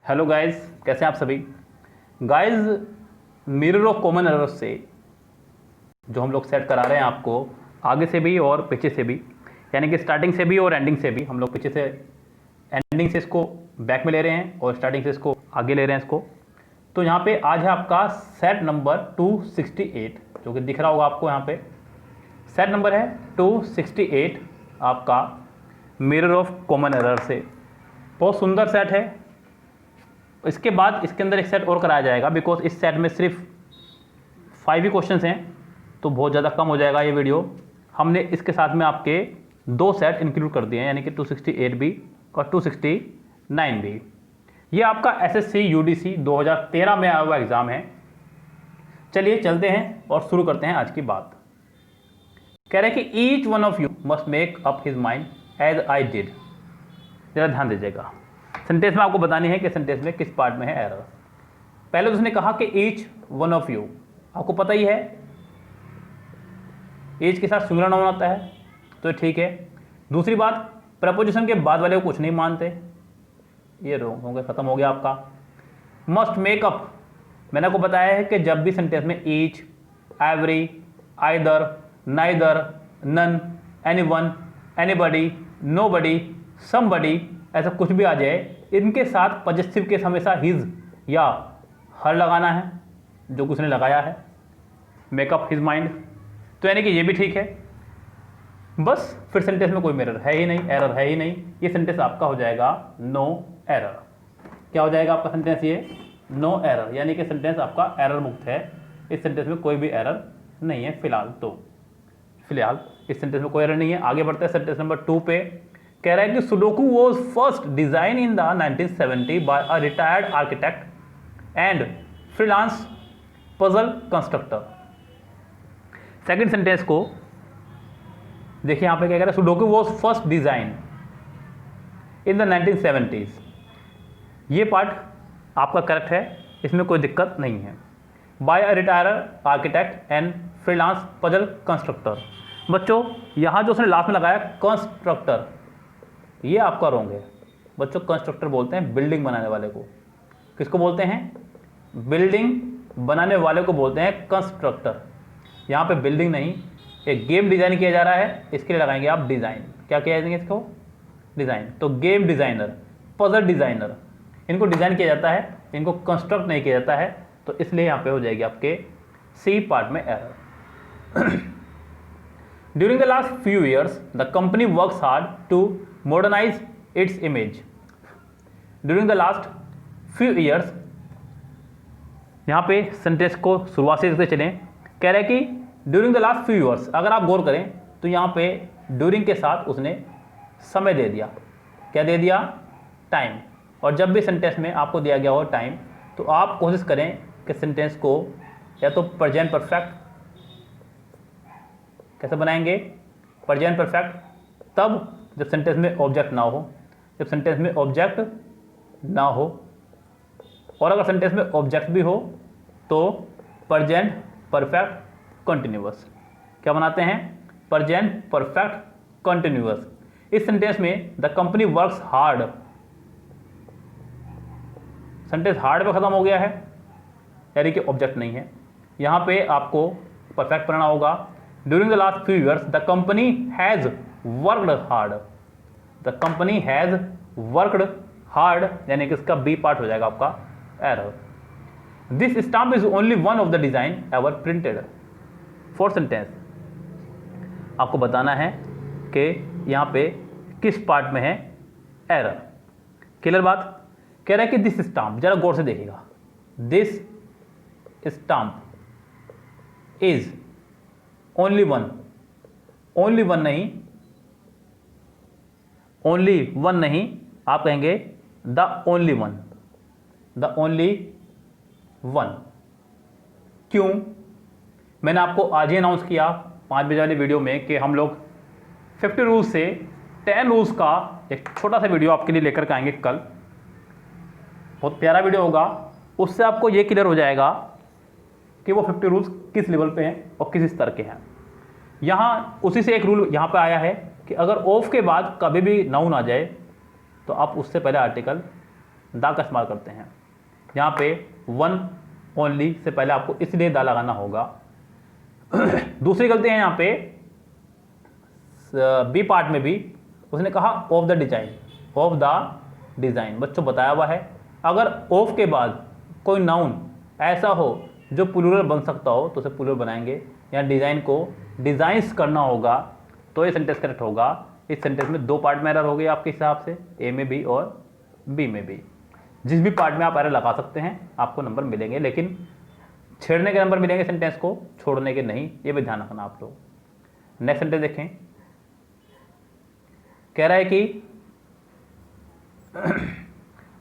Hello guys, कैसे हैं आप सभी। Guys, mirror of common errors से जो हम लोग सेट करा रहे हैं आपको आगे से भी और पीछे से भी, यानी कि स्टार्टिंग से भी और एंडिंग से भी। हम लोग पीछे से एंडिंग से इसको बैक में ले रहे हैं और स्टार्टिंग से इसको आगे ले रहे हैं इसको। तो यहाँ पे आज है आपका सेट नंबर 268, जो कि दिख रहा होगा आपको। यहाँ पे सेट नंबर है 268 आपका मिरर ऑफ कॉमन एरर से। बहुत सुंदर सेट है। इसके बाद इसके अंदर एक सेट और कराया जाएगा, बिकॉज इस सेट में सिर्फ 5 ही क्वेश्चंस हैं, तो बहुत ज़्यादा कम हो जाएगा ये वीडियो। हमने इसके साथ में आपके 2 सेट इंक्लूड कर दिए हैं, यानी कि 268 भी और 269 भी। ये आपका एसएससी यूडीसी 2013 में आया हुआ एग्ज़ाम है। चलिए चलते हैं और शुरू करते हैं आज की बात। कह रहे हैं कि each one of you must make up his mind as I did. जरा ध्यान दीजिएगा, सेंटेंस में आपको बतानी है कि सेंटेंस में किस पार्ट में है एरर। पहले तो उसने कहा कि ईच वन ऑफ यू, आपको पता ही है ईच के साथ सिंगुलर नाउन आता है, तो ठीक है। दूसरी बात, प्रपोजिशन के बाद वाले को कुछ नहीं मानते, ये रॉन्ग हो गया, खत्म हो गया आपका। मस्ट मेक अप, मैंने आपको बताया है कि जब भी सेंटेंस में each, every, either, neither, none, anyone, anybody, nobody, somebody, ऐसा कुछ भी आ जाए, इनके साथ पॉजिटिव केस हमेशा हिज या हर लगाना है, जो कि उसने लगाया है, मेकअप हिज माइंड। तो यानी कि ये भी ठीक है। बस फिर सेंटेंस में कोई मिरर है ही नहीं, एरर है ही नहीं। ये सेंटेंस आपका हो जाएगा नो एरर। क्या हो जाएगा आपका सेंटेंस? ये नो एरर, यानी कि सेंटेंस आपका एरर मुक्त है। इस सेंटेंस में कोई भी एरर नहीं है फिलहाल। तो फिलहाल इस सेंटेंस में कोई एरर नहीं है। आगे बढ़ते हैं सेंटेंस नंबर 2 पे। कह रहा है कि sudoku was first design in the 1970 by a retired architect and freelance puzzle constructor. Second sentence को देखिए, यहां पे क्या कह रहा है, sudoku was first design in the 1970s। ये पार्ट आपका करेक्ट है, इसमें कोई दिक्कत नहीं है। By a retired architect and freelance puzzle constructor. बच्चों, यहां जो उसने लास्ट में लगाया कंस्ट्रक्टर, ये आपका रॉन्ग है। बच्चों, कंस्ट्रक्टर बोलते हैं बिल्डिंग बनाने वाले को। किसको बोलते हैं? बिल्डिंग बनाने वाले को बोलते हैं कंस्ट्रक्टर। यहाँ पे बिल्डिंग नहीं, एक गेम डिज़ाइन किया जा रहा है, इसके लिए लगाएंगे आप डिज़ाइन। क्या कह देंगे इसको? डिज़ाइन। तो गेम डिज़ाइनर, पजल डिज़ाइनर, इनको डिज़ाइन किया जाता है, इनको कंस्ट्रक्ट नहीं किया जाता है। तो इसलिए यहाँ पे हो जाएगी आपके सी पार्ट में error. During the last few years the company works hard to modernize its image. During the last few years, यहाँ पे सेंटेंस को शुरुआत से चलें। कह रहे हैं कि during the last few years, अगर आप गौर करें तो यहाँ पे ड्यूरिंग के साथ उसने समय दे दिया। क्या दे दिया? टाइम। और जब भी सेंटेंस में आपको दिया गया हो टाइम, तो आप कोशिश करें कि सेंटेंस को या तो प्रेजेंट परफेक्ट, कैसे बनाएंगे? प्रेजेंट परफेक्ट तब जब सेंटेंस में ऑब्जेक्ट ना हो, जब सेंटेंस में ऑब्जेक्ट ना हो, और अगर सेंटेंस में ऑब्जेक्ट भी हो तो प्रेजेंट परफेक्ट कंटिन्यूअस। क्या बनाते हैं? Present perfect continuous. इस सेंटेंस में the company works hard, sentence hard पे खत्म हो गया है, यानी कि ऑब्जेक्ट नहीं है। यहां पे आपको परफेक्ट बनाना होगा। During the last few years the company has worked hard. The company has worked hard, यानी कि इसका बी पार्ट हो जाएगा आपका error. This stamp is only one of the design ever printed. Fourth sentence आपको बताना है कि यहां पे किस पार्ट में है एरर। क्लियर बात? कह रहा है कि दिस स्टाम्प, जरा गौर से देखिएगा, this stamp is only one, only one नहीं, ओनली वन नहीं, आप कहेंगे the only one, the only one. क्यों? मैंने आपको आज ही अनाउंस किया 5 बजे वाली वीडियो में कि हम लोग 50 रूल्स से 10 रूल्स का एक छोटा सा वीडियो आपके लिए लेकर के आएंगे कल। बहुत प्यारा वीडियो होगा, उससे आपको ये क्लियर हो जाएगा कि वो 50 रूल्स किस लेवल पे हैं और किस स्तर के हैं। यहाँ उसी से एक रूल यहाँ पे आया है कि अगर ऑफ के बाद कभी भी नाउन आ जाए तो आप उससे पहले आर्टिकल दा का इस्तेमाल करते हैं। यहाँ पे वन ओनली से पहले आपको इसलिए दा लगाना होगा। दूसरी गलती है यहाँ पे बी पार्ट में भी उसने कहा of the design, of the design. बच्चों बताया हुआ है अगर ऑफ के बाद कोई नाउन ऐसा हो जो प्लूरल बन सकता हो तो उसे प्लूरल बनाएंगे, या डिज़ाइन को डिज़ाइंस करना होगा तो ये सेंटेंस करेक्ट होगा। इस सेंटेंस में 2 पार्ट में एरर हो गई आपके हिसाब से, ए में भी और बी में भी। जिस भी पार्ट में आप एरर लगा सकते हैं आपको नंबर मिलेंगे, लेकिन छेड़ने के नंबर मिलेंगे सेंटेंस को, छोड़ने के नहीं, ये भी ध्यान रखना आप लोग। नेक्स्ट सेंटेंस देखें, कह रहा है कि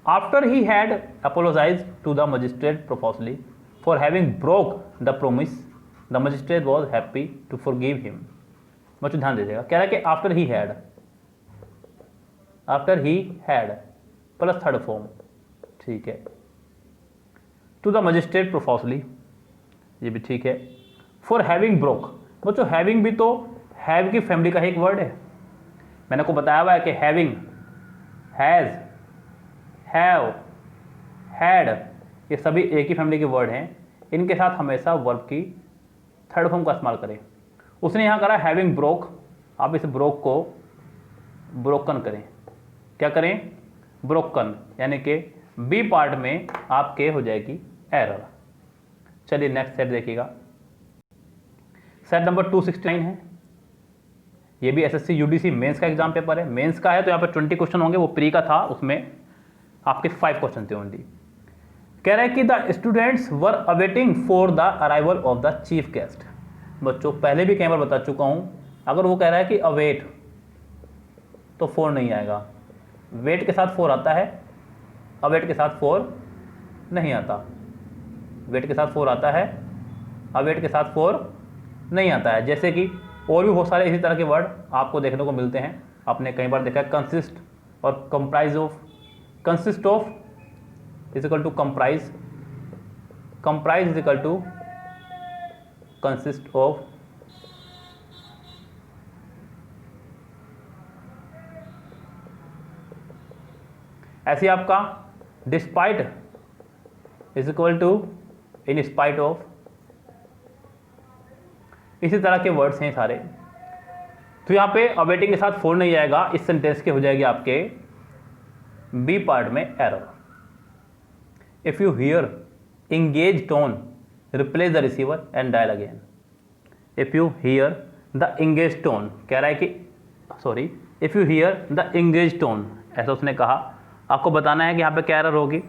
after he had apologised to the magistrate profusely for having broke the promise the magistrate was happy to forgive him. बच्चों ध्यान दीजिएगा, कह रहा है कि after he had plus third form, ठीक है, टू द मजिस्ट्रेट प्रोफोसली, ये भी ठीक है। फॉर हैविंग ब्रोक, बच्चों हैविंग भी तो हैव की फैमिली का ही एक वर्ड है। मैंने को बताया हुआ है कि हैविंग, हैज, हैव, हैड, ये सभी एक ही फैमिली के वर्ड हैं। इनके साथ हमेशा वर्ब की थर्ड फॉर्म का इस्तेमाल करें। उसने यहाँ करा हैविंग ब्रोक, आप इस ब्रोक को ब्रोकन करें। क्या करें? ब्रोकन, यानी कि बी पार्ट में आपके हो जाएगी एरर। चलिए नेक्स्ट सेट देखिएगा, सेट नंबर 269 है। ये भी एसएससी यूडीसी मेंस का एग्जाम पेपर है। मेंस का है तो यहाँ पर 20 क्वेश्चन होंगे, वो प्री का था उसमें आपके 5 क्वेश्चन थे ओनली। कह रहा है कि the students were awaiting for the arrival of the chief guest. बच्चों पहले भी कई बार बता चुका हूँ, अगर वो कह रहा है कि अवेट तो 4 नहीं आएगा। वेट के साथ 4 आता है, अवेट के साथ 4 नहीं आता। वेट के साथ 4 आता है, अवेट के साथ 4 नहीं आता है। जैसे कि और भी बहुत सारे इसी तरह के वर्ड आपको देखने को मिलते हैं, आपने कई बार देखा है। कंसिस्ट और comprise of, consist of is equal to comprise, comprise is equal to consist of. ऐसे आपका despite is equal to in spite of. इसी तरह के वर्ड्स हैं सारे। तो यहाँ पे अवेटिंग के साथ 4 नहीं आएगा, इस सेंटेंस के हो जाएगी आपके बी पार्ट में error. If you hear engage tone replace the receiver and dial again. If you hear the engage tone, कह रहा है कि sorry, if you hear the engage tone, ऐसा उसने कहा। आपको बताना है कि यहाँ पे क्या एरर होगी।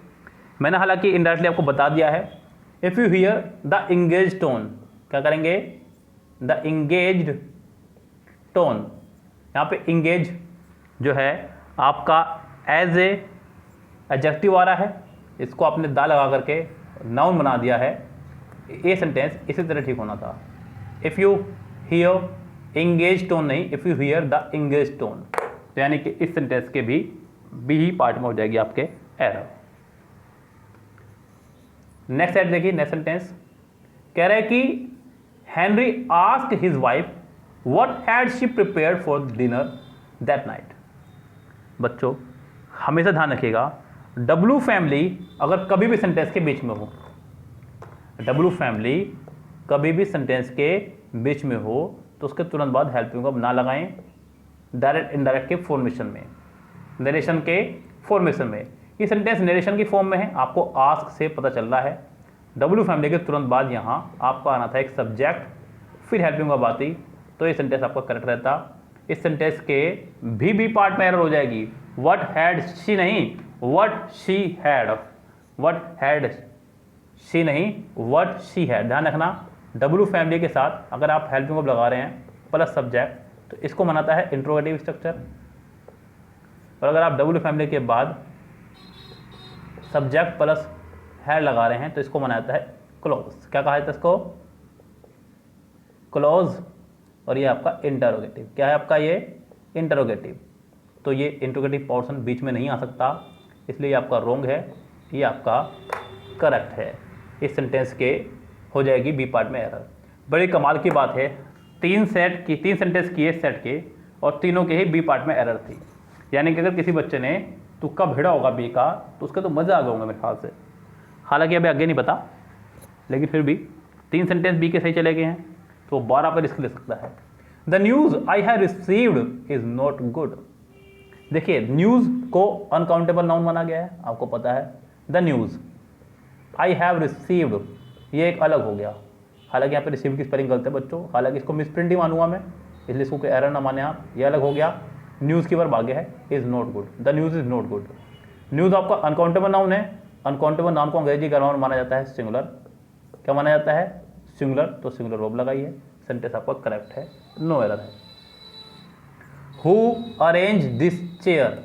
मैंने हालांकि इनडायरेक्टली आपको बता दिया है। If you hear the engage tone, क्या करेंगे? The engaged tone. यहाँ पे इंगेज जो है आपका एज ए एडजेक्टिव आ रहा है, इसको आपने दा लगा करके नाउन बना दिया है। ये सेंटेंस इसी तरह ठीक होना था। If you hear engage tone नहीं, if you hear the engage tone. तो यानी कि इस सेंटेंस के भी ही पार्ट में हो जाएगी आपके एरर। नेक्स्ट सेट देखिए, नेक्स्ट सेंटेंस कह रहा है कि Henry asked his wife what had she prepared for dinner that night. बच्चों हमेशा ध्यान रखिएगा, डब्लू फैमिली अगर कभी भी सेंटेंस के बीच में हो, डब्लू फैमिली कभी भी सेंटेंस के बीच में हो तो उसके तुरंत बाद हेल्पिंग वर्ब ना लगाएं। डायरेक्ट इनडायरेक्ट के फॉर्मेशन में, नरेशन के फॉर्मेशन में। ये सेंटेंस नरेशन की फॉर्म में है, आपको आस्क से पता चल रहा है। डब्लू फैमिली के तुरंत बाद यहाँ आपका आना था एक सब्जेक्ट, फिर हेल्पिंग वर्ब आती, तो ये सेंटेंस आपका करेक्ट रहता। इस सेंटेंस के भी पार्ट में एरर हो जाएगी। व्हाट हैड शी नहीं, what she had, what had she नहीं, व्हाट शी हैड। ध्यान रखना, डब्लू फैमिली के साथ अगर आप हेल्पिंग वर्ब लगा रहे हैं प्लस सब्जेक्ट तो इसको मनाता है इंट्रोगेटिव स्ट्रक्चर। और अगर आप डब्लू फैमिली के बाद सब्जेक्ट प्लस हैड लगा रहे हैं तो इसको मनाता है क्लोज। क्या कहा जाता है इसको? क्लोज। और ये आपका इंटरोगेटिव, क्या है आपका ये? इंटरोगेटिव। तो ये इंटरोगेटिव पोर्शन बीच में नहीं आ सकता, इसलिए आपका रॉन्ग है, ये आपका करेक्ट है। इस सेंटेंस के हो जाएगी बी पार्ट में एरर। बड़ी कमाल की बात है, 3 सेंटेंस किए सेट के और तीनों के ही बी पार्ट में एरर थी। यानी कि अगर किसी बच्चे ने तुक्का भिड़ा होगा बी का, तो उसके तो मज़े आ गए होंगे मेरे ख्याल से। हालांकि अभी आगे नहीं पता, लेकिन फिर भी 3 सेंटेंस बी के सही चले गए हैं, तो 12 पर रिस्क ले सकता है। The news I have received is not good. देखिए न्यूज़ को अनकाउंटेबल नाउन माना गया है, आपको पता है। The news I have received ये एक अलग हो गया। हालांकि यहाँ पे रिसीव की स्पेलिंग गलत है बच्चों, हालांकि इसको मिसप्रिंट ही मानूंगा मैं, इसलिए इसको कोई एरर ना माने आप। ये अलग हो गया, न्यूज़ की वर्ब आगे है, is not good. The news is not good. News आपका अनकाउंटेबल नाउन है, अनकाउंटेबल नाउन को अंग्रेजी ग्रामर में माना जाता है सिंगुलर। क्या माना जाता है? सिंगुलर, तो सिंगुलर वर्ब लगाइए। सेंटेंस आपका करेक्ट है, नो एरर है। हु अरेंज दिस चेयर,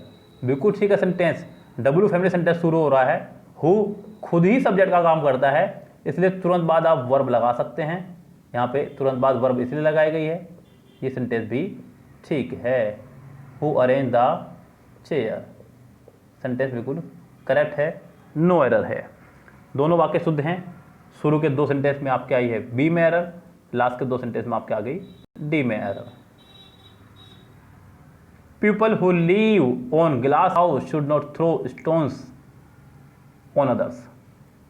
बिल्कुल ठीक है सेंटेंस। डब्ल्यू फैमिली सेंटेंस शुरू हो रहा है, हु खुद ही सब्जेक्ट का काम करता है, इसलिए तुरंत बाद आप वर्ब लगा सकते हैं। यहाँ पे तुरंत बाद वर्ब इसलिए लगाई गई है, ये सेंटेंस भी ठीक है। Who arrange the chair, sentence बिल्कुल करेक्ट है, नो एरर है। दोनों वाक्य शुद्ध हैं। शुरू के 2 सेंटेंस में आपके आई है बी में एरर, लास्ट के 2 सेंटेंस में आपके आ गई डी में error. People who leave on glass house should not throw stones on others.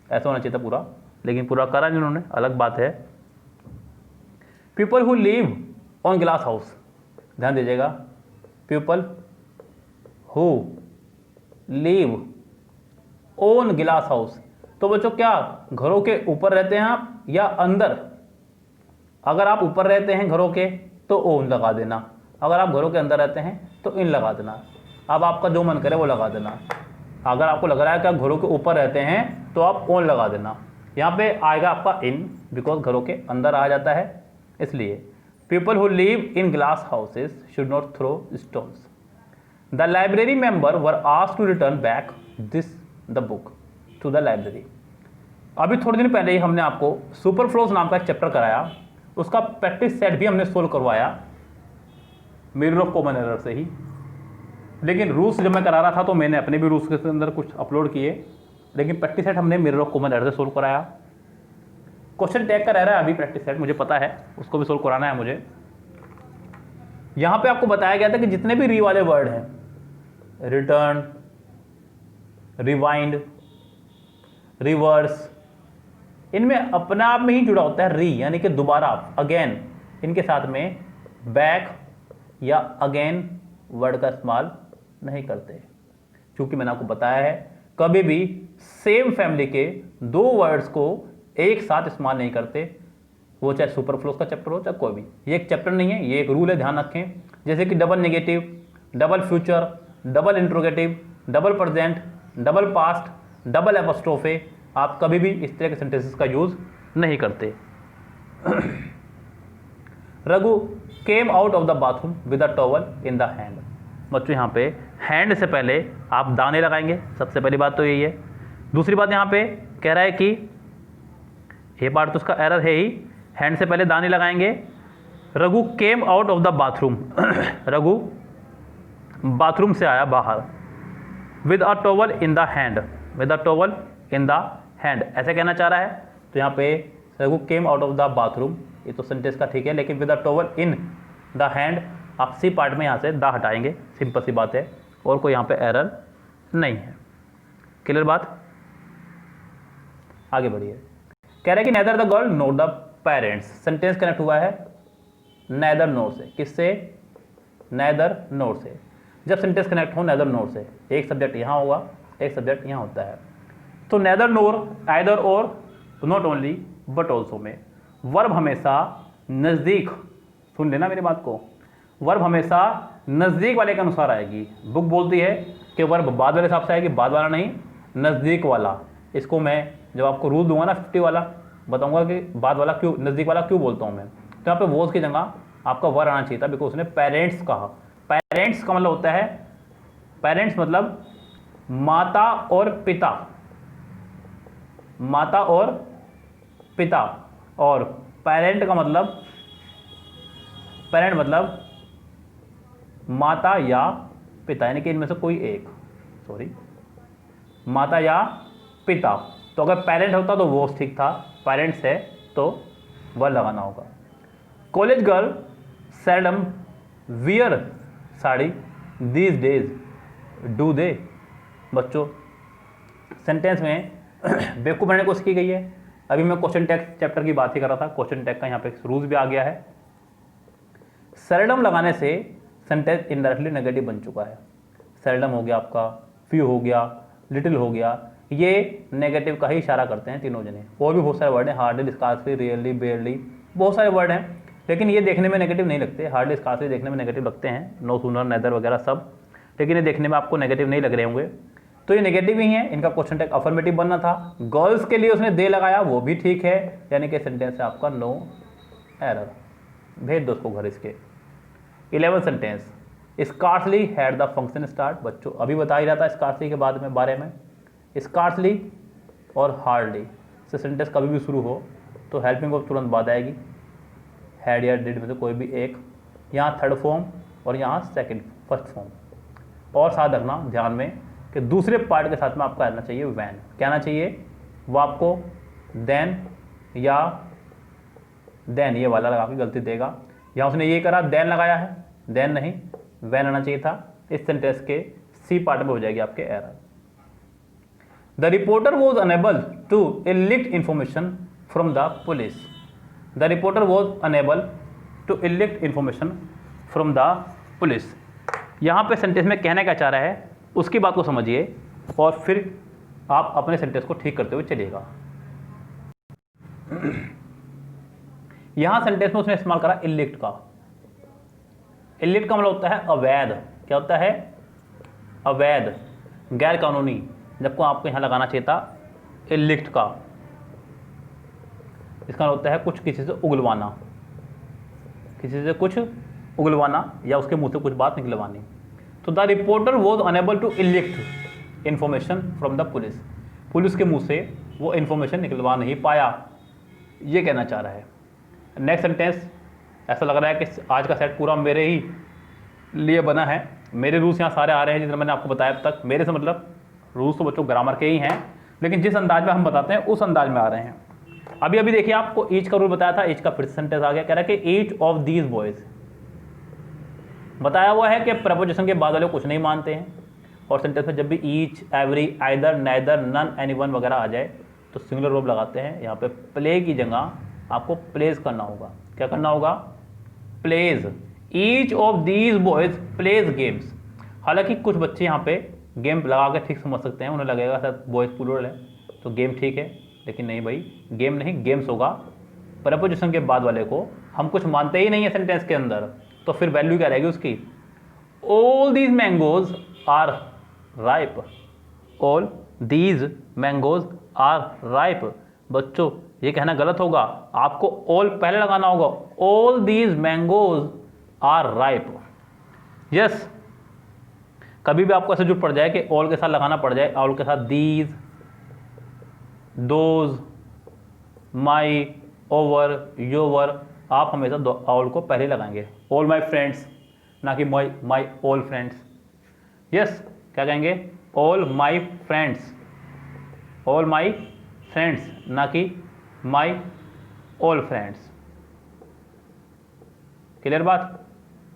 ऐसा होना चाहिए था पूरा, लेकिन पूरा करा नहीं उन्होंने, अलग बात है। People who leave on glass house, ध्यान दीजिएगा। People who leave on glass house, तो बच्चों क्या घरों के ऊपर रहते हैं आप या अंदर? अगर आप ऊपर रहते हैं घरों के तो ओन लगा देना, अगर आप घरों के अंदर रहते हैं तो इन लगा देना। अब आपका जो मन करे वो लगा देना। अगर आपको लग रहा है कि आप घरों के ऊपर रहते हैं तो आप ओन लगा देना। यहाँ पे आएगा आपका इन, बिकॉज घरों के अंदर आ जाता है, इसलिए people who live in glass houses should not throw stones. The library member were asked to return back the book to the library. अभी थोड़े दिन पहले ही हमने आपको सुपरफ्लोज नाम का एक चैप्टर कराया, उसका प्रैक्टिस सेट भी हमने सोल्व करवाया मिरर ऑफ कॉमन एरर से ही। लेकिन रूल्स जब मैं करा रहा था तो मैंने अपने भी रूल्स के अंदर कुछ अपलोड किए, लेकिन प्रैक्टिस सेट हमने मिरर ऑफ कॉमन एरर से सोल्व कराया। क्वेश्चन टैग का रह रहा है अभी प्रैक्टिस सेट, मुझे पता है, उसको भी सोल्व कराना है मुझे। यहाँ पे आपको बताया गया था कि जितने भी री वाले वर्ड हैं, रिटर्न, रिवाइंड, रिवर्स, इनमें अपने आप में ही जुड़ा होता है री, यानी कि दोबारा, अगेन। इनके साथ में बैक या अगेन वर्ड का इस्तेमाल नहीं करते, क्योंकि मैंने आपको बताया है कभी भी सेम फैमिली के 2 वर्ड्स को एक साथ इस्तेमाल नहीं करते, वो चाहे सुपरफ्लोज का चैप्टर हो चाहे कोई भी। ये एक चैप्टर नहीं है, ये एक रूल है, ध्यान रखें। जैसे कि double negative, double future, double interrogative, double present, double past, double apostrophe, आप कभी भी इस तरह के सेंटेंसेस का यूज नहीं करते। Raghu came out of the bathroom with a towel in the hand. बच्चों यहाँ पे हैंड से पहले आप दाने लगाएंगे, सबसे पहली बात तो यही है। दूसरी बात यहाँ पे कह रहा है कि ये पार्ट तो उसका एरर है ही, हैंड से पहले दाने लगाएंगे। Raghu came out of the bathroom, Raghu bathroom से आया बाहर। With a towel in the hand, with a towel in the hand ऐसे कहना चाह रहा है। तो यहाँ पे Raghu came out of the bathroom, ये तो सेंटेंस का ठीक है, लेकिन with a towel in the hand आप सी पार्ट में यहाँ से द हटाएंगे, सिंपल सी बात है, और कोई यहाँ पे एरर नहीं है। क्लियर बात? आगे बढ़िए। कह रहा है कि neither the girl nor the parents, sentence connect हुआ है नेदर नोर से। किससे? नेदर नोर से। जब सेंटेंस कनेक्ट हो नेदर नोर से, एक सब्जेक्ट यहाँ होगा, एक सब्जेक्ट यहाँ होता है, तो नेदर नोर, आइदर और, नॉट ओनली बट ऑल्सो में वर्ब हमेशा नज़दीक, सुन लेना मेरी बात को, वर्ब हमेशा नज़दीक वाले के अनुसार आएगी। बुक बोलती है कि वर्ब बाद वाले हिसाब से आएगी, बाद वाला नहीं, नज़दीक वाला। इसको मैं जब आपको रूल दूंगा ना 50 वाला, बताऊंगा कि बाद वाला क्यों, नज़दीक वाला क्यों बोलता हूँ मैं। तो यहाँ पे वॉज की जगह आपका वर आना चाहिए था, बिकॉज उसने पेरेंट्स कहा। पेरेंट्स का मतलब होता है, पेरेंट्स मतलब माता और पिता, माता और पिता, और पेरेंट का मतलब, पेरेंट मतलब माता या पिता, यानी कि इनमें से कोई एक, सॉरी, माता या पिता। तो अगर पेरेंट होता तो वो ठीक था, पेरेंट्स है तो वह लगाना होगा। College girl seldom wear sari these days, do they? बच्चों सेंटेंस में बेवकूफ़ बनाने की कोशिश की गई है। अभी मैं क्वेश्चन टैग चैप्टर की बात ही कर रहा था, क्वेश्चन टैग का यहाँ पे रूल्स भी आ गया है। सेल्डम लगाने से सेंटेंस इनडायरेक्टली नेगेटिव बन चुका है। सेल्डम हो गया आपका, फ्यू हो गया, लिटिल हो गया, ये नेगेटिव का ही इशारा करते हैं तीनों जने। और भी बहुत सारे वर्ड हैं, हार्डली, स्कार्सली, रियली, बेयरली, बहुत सारे वर्ड हैं, लेकिन ये देखने में नेगेटिव नहीं लगते। हार्डली, स्कार्सली देखने में नेगेटिव लगते हैं, नो सूनर, नेदर वगैरह सब, लेकिन ये देखने में आपको नेगेटिव नहीं लग रहे होंगे। तो ये नेगेटिव ही है, इनका क्वेश्चन टैग अफर्मेटिव बनना था। गर्ल्स के लिए उसने दे लगाया, वो भी ठीक है, यानी कि सेंटेंस है आपका नो एरर। भेज दो उसको घर इसके। 11 sentence, scarcely had the function start. बच्चों अभी बता ही रहा था स्कार्सली के बारे में। स्कार्सली और हार्डली से सेंटेंस कभी भी शुरू हो तो हेल्पिंग वर्ब तुरंत बाद आएगी, हैड या डिड में से कोई भी एक। यहाँ थर्ड फॉर्म और यहाँ फर्स्ट फॉर्म। और साथ रखना ध्यान में कि दूसरे पार्ट के साथ में आपका आना चाहिए वैन। क्या आना चाहिए? वो आपको देन या देन ये वाला लगा के गलती देगा। यहाँ उसने ये करा, देन लगाया है, देन नहीं वैन आना चाहिए था। इस सेंटेंस के सी पार्ट में हो जाएगी आपके error. The reporter was unable to elicit information from the police. The reporter was unable to elicit information from the police. यहाँ पे सेंटेंस में कहना क्या चाह रहा है उसकी बात को समझिए और फिर आप अपने सेंटेंस को ठीक करते हुए चलिएगा। यहाँ सेंटेंस में उसने इस्तेमाल करा इलिक्ट का। इलिक्ट का मतलब होता है अवैध। क्या होता है? अवैध, गैर कानूनी। जबको आपको यहाँ लगाना चाहिए था इलिक्ट का। इसका मतलब होता है कुछ किसी से उगलवाना, किसी से कुछ उगलवाना या उसके मुंह से कुछ बात निकलवानी। तो the reporter was unable to elicit information from the police. Police के मुंह से वो इंफॉर्मेशन निकलवा नहीं पाया, ये कहना चाह रहा है। नेक्स्ट सेंटेंस, ऐसा लग रहा है कि आज का सेट पूरा मेरे ही लिए बना है। मेरे रूल्स यहाँ सारे आ रहे हैं जितना मैंने आपको बताया अब तक। मेरे से मतलब रूल्स तो बच्चों ग्रामर के ही हैं, लेकिन जिस अंदाज में हम बताते हैं उस अंदाज में आ रहे हैं। अभी अभी देखिए आपको ईच का रूल बताया था, ईच का फिर सेंटेंस आ गया। कह रहा है कि ईच ऑफ दीज बॉयज। बताया हुआ है कि प्रपोजिशन के बाद वाले कुछ नहीं मानते हैं, और सेंटेंस में जब भी each, every, either, neither, none, anyone वगैरह आ जाए तो सिंगुलर वर्ब लगाते हैं। यहाँ पे प्ले की जगह आपको प्लेज करना होगा। क्या करना होगा? Plays. Each of these boys plays games. हालांकि कुछ बच्चे यहाँ पे गेम लगा के ठीक समझ सकते हैं, उन्हें लगेगा सर बॉयज प्लूरल है तो गेम ठीक है, लेकिन नहीं भाई, गेम नहीं गेम्स होगा। प्रपोजिशन के बाद वाले को हम कुछ मानते ही नहीं है सेंटेंस के अंदर, तो फिर वैल्यू क्या रहेगी उसकी? All these mangoes are ripe. All these mangoes are ripe. बच्चों ये कहना गलत होगा, आपको ऑल पहले लगाना होगा। All these mangoes are ripe. Yes, कभी भी आपको ऐसे जुट पड़ जाए कि ऑल के साथ लगाना पड़ जाए, ऑल के साथ दीज, दोज, माई, ओवर, योवर, आप हमेशा ऑल को पहले लगाएंगे। ऑल माई फ्रेंड्स, ना कि माई ऑल फ्रेंड्स। यस, क्या कहेंगे? All my friends, all my friends, ना कि माई ऑल फ्रेंड्स। क्लियर बात?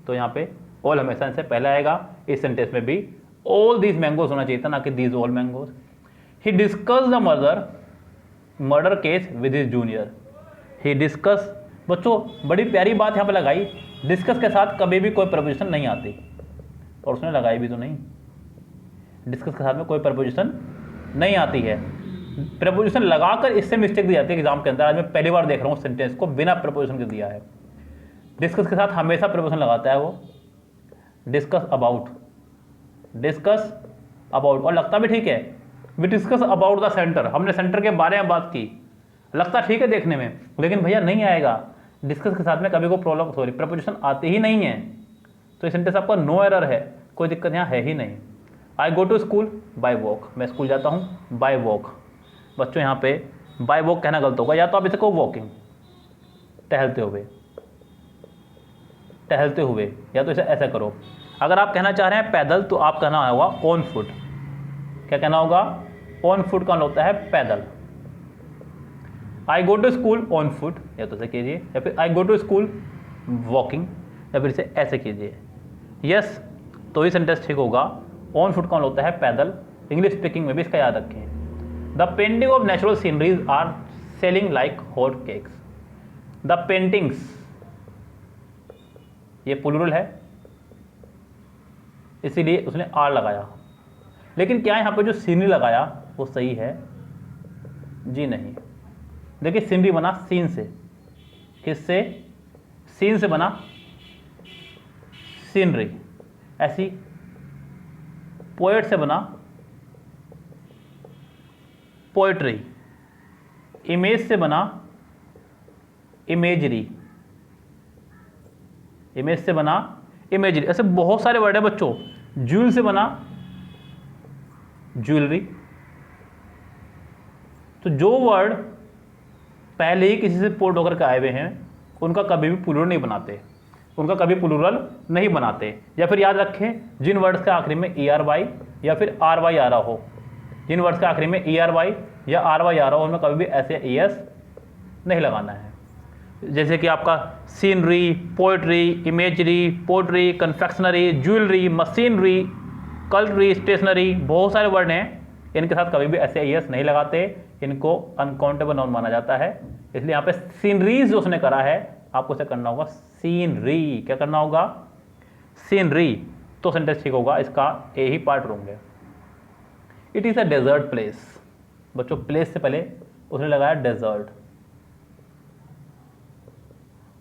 तो यहाँ पे ऑल हमेशा इनसे पहले आएगा। इस सेंटेंस में भी ऑल दीज मैंगोज होना चाहिए था, ना कि these all mangoes. He discuss the murder case with his junior. He discuss, बच्चों बड़ी प्यारी बात यहाँ पे लगाई, डिस्कस के साथ कभी भी कोई प्रपोजिशन नहीं आती, और उसने लगाई भी तो नहीं। डिस्कस के साथ में कोई प्रपोजिशन नहीं आती है। प्रपोजिशन लगाकर इससे मिस्टेक दी जाती है एग्जाम के अंदर। आज मैं पहली बार देख रहा हूँ सेंटेंस को बिना प्रपोजिशन के दिया है। डिस्कस के साथ हमेशा प्रपोजिशन लगाता है वो। डिस्कस अबाउट, डिस्कस अबाउट, और लगता भी ठीक है। We discuss about the centre, हमने सेंटर के बारे में बात की, लगता ठीक है देखने में, लेकिन भैया नहीं आएगा। डिस्कस के साथ में कभी कोई प्रपोजिशन आती ही नहीं है, तो ये सेंटेंस आपका नो एरर है, कोई दिक्कत यहाँ है ही नहीं। I go to school by walk, मैं स्कूल जाता हूँ बाय वॉक। बच्चों यहाँ पे बाय वॉक कहना गलत होगा, या तो आप इसे कहो वॉकिंग, टहलते हुए, टहलते हुए, या तो इसे ऐसा करो। अगर आप कहना चाह रहे हैं पैदल तो आप कहना होगा ऑन फुट। क्या कहना होगा? ऑन फुट का होता है पैदल। I go to school on foot, या तो ऐसे कीजिए, या फिर I go to school walking, या फिर इसे ऐसे कीजिए। यस, तो ये सेंटेंस ठीक होगा। ऑन फुट का होता है पैदल, इंग्लिश स्पीकिंग में भी इसका याद रखें। The painting of natural sceneries are selling like hot cakes. The paintings, ये प्लूरल है इसीलिए उसने आर लगाया, लेकिन क्या यहाँ पे जो सीनरी लगाया वो सही है? जी नहीं। देखिए सीनरी बना सीन से, किससे? सीन से बना सीनरी। ऐसी पोएट से बना पोएट्री। इमेज से बना इमेजरी। इमेज से बना इमेजरी। ऐसे बहुत सारे वर्ड है बच्चों। ज्यूल से बना ज्वेलरी। तो जो वर्ड पहले ही किसी से पोर्ट होकर के आए हुए हैं उनका कभी भी प्लूरल नहीं बनाते, उनका कभी प्लूरल नहीं बनाते। या फिर याद रखें, जिन वर्ड्स के आखिरी में ERY या फिर RY आ रहा हो, जिन वर्ड्स के आखिरी में ERY या RY आ रहा हो उनमें कभी भी ऐसे ES नहीं लगाना है। जैसे कि आपका scenery, poetry, imagery, pottery, confectionery, jewellery, machinery, cutlery, stationery, बहुत सारे वर्ड हैं, इनके साथ कभी भी ऐसे ES नहीं लगाते, इनको अनकाउंटेबल नाउन माना जाता है। इसलिए यहाँ पे सीनरीज जो उसने करा है आपको उसे करना होगा सीनरी। क्या करना होगा? सीनरी। तो सेंटेंस ठीक होगा, इसका ए ही पार्ट रॉन्ग है। It is a desert place. बच्चों प्लेस से पहले उसने लगाया डेजर्ट।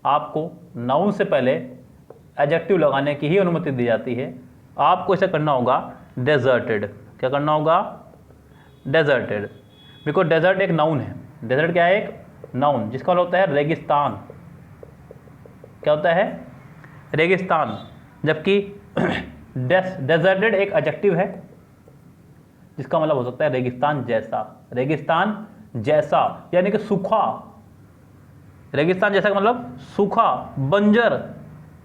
आपको नाउन से पहले एडजेक्टिव लगाने की ही अनुमति दी जाती है। आपको इसे करना होगा डेजर्टेड। क्या करना होगा? डेजर्टेड। बिकॉज डेजर्ट एक नाउन है। डेजर्ट क्या है? एक नाउन, जिसका मतलब होता है रेगिस्तान। क्या होता है? रेगिस्तान। जबकि डेजर्टेड एक एडजेक्टिव है जिसका मतलब हो सकता है रेगिस्तान जैसा। रेगिस्तान जैसा यानी कि सूखा। रेगिस्तान जैसा का मतलब सूखा, बंजर,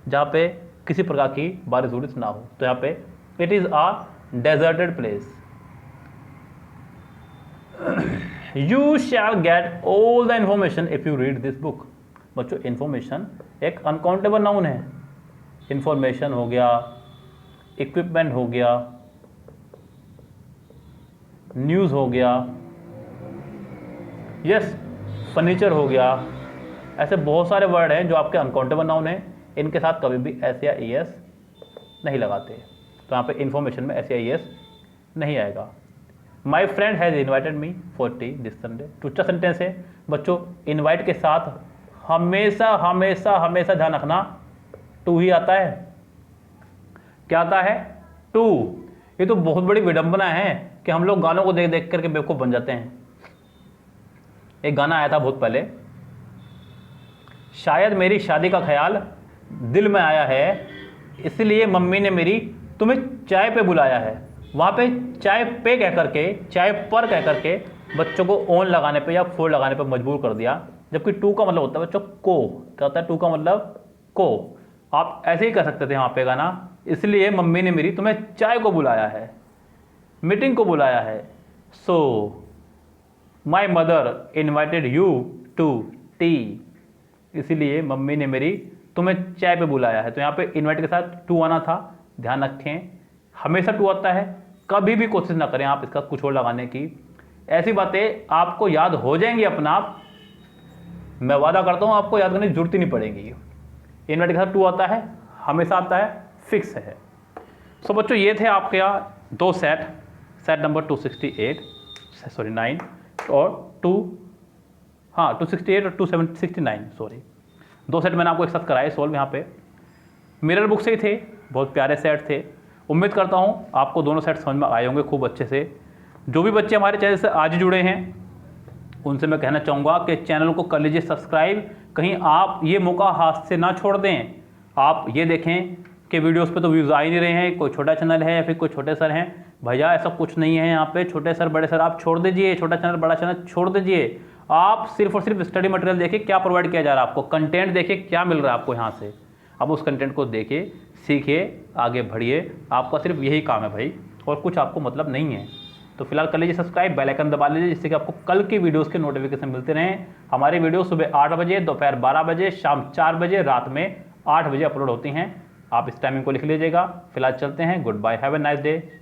जहाँ पे किसी प्रकार की बारिश उरिश ना हो। तो यहाँ पे it is a deserted place. You shall get all the information if you read this book. बच्चों इंफॉर्मेशन एक अनकाउंटेबल नाउन है। इंफॉर्मेशन हो गया, इक्विपमेंट हो गया, न्यूज़ हो गया, यस फर्नीचर हो गया। ऐसे बहुत सारे वर्ड हैं जो आपके अनकाउंटेबल नाउन हैं, इनके साथ कभी भी एस या ES नहीं लगाते। तो यहाँ पे इंफॉर्मेशन में एस या ES नहीं आएगा। My friend has invited me for tea this Sunday. टूचा सेंटेंस है बच्चों। इन्वाइट के साथ हमेशा हमेशा हमेशा ध्यान रखना टू ही आता है। क्या आता है? टू। ये तो बहुत बड़ी विडंबना है कि हम लोग गानों को देख देख करके बेवकूफ़ बन जाते हैं। एक गाना आया था बहुत पहले, शायद मेरी शादी का ख्याल दिल में आया है, इसलिए मम्मी ने मेरी तुम्हें चाय पे बुलाया है। वहाँ पे चाय पे कह करके, चाय पर कह करके बच्चों को ऑन लगाने पे या फोर लगाने पे मजबूर कर दिया। जबकि टू का मतलब होता है बच्चों को। क्या होता है टू का मतलब? को। आप ऐसे ही कर सकते थे यहाँ पे गाना, इसलिए मम्मी ने मेरी तुम्हें चाय को बुलाया है, मीटिंग को बुलाया है। So my mother invited you to tea. इसीलिए मम्मी ने मेरी तुम्हें चाय पे बुलाया है। तो यहाँ पे इन्वाइट के साथ टू आना था, ध्यान रखें। हमेशा टू आता है, कभी भी कोशिश ना करें आप इसका कुछ और लगाने की। ऐसी बातें आपको याद हो जाएंगी अपना आप। मैं वादा करता हूँ आपको याद करने की जरूरत ही नहीं पड़ेगी। इन्वाइट के साथ टू आता है, हमेशा आता है, फिक्स है। सो बच्चों ये थे आपके यहाँ दो सेट नंबर 9 और 268 और 269 सॉरी। दो सेट मैंने आपको एक साथ कराए सॉल्व। यहाँ पे मिरर बुक से ही थे, बहुत प्यारे सेट थे। उम्मीद करता हूँ आपको दोनों सेट समझ में आए होंगे खूब अच्छे से। जो भी बच्चे हमारे चैनल से आज जुड़े हैं उनसे मैं कहना चाहूँगा कि चैनल को कर लीजिए सब्सक्राइब। कहीं आप ये मौका हाथ से ना छोड़ दें। आप ये देखें कि वीडियोस पे तो व्यूज़ आ ही नहीं रहे हैं, कोई छोटा चैनल है या फिर कोई छोटे सर हैं। भैया ऐसा कुछ नहीं है यहाँ पे, छोटे सर बड़े सर आप छोड़ दीजिए, छोटा चैनल बड़ा चैनल छोड़ दीजिए। आप सिर्फ और सिर्फ स्टडी मटेरियल देखिए क्या प्रोवाइड किया जा रहा है आपको, कंटेंट देखिए क्या मिल रहा है आपको यहाँ से। अब उस कंटेंट को देखिए, सीखिए, आगे बढ़िए। आपका सिर्फ यही काम है भाई, और कुछ आपको मतलब नहीं है। तो फिलहाल कर लीजिए सब्सक्राइब, बेल आइकन दबा लीजिए, जिससे कि आपको कल की वीडियोस के नोटिफिकेशन मिलते रहें। हमारी वीडियो सुबह 8 बजे, दोपहर 12 बजे, शाम 4 बजे, रात में 8 बजे अपलोड होती हैं। आप इस टाइमिंग को लिख लीजिएगा। फिलहाल चलते हैं, good bye, have a nice day.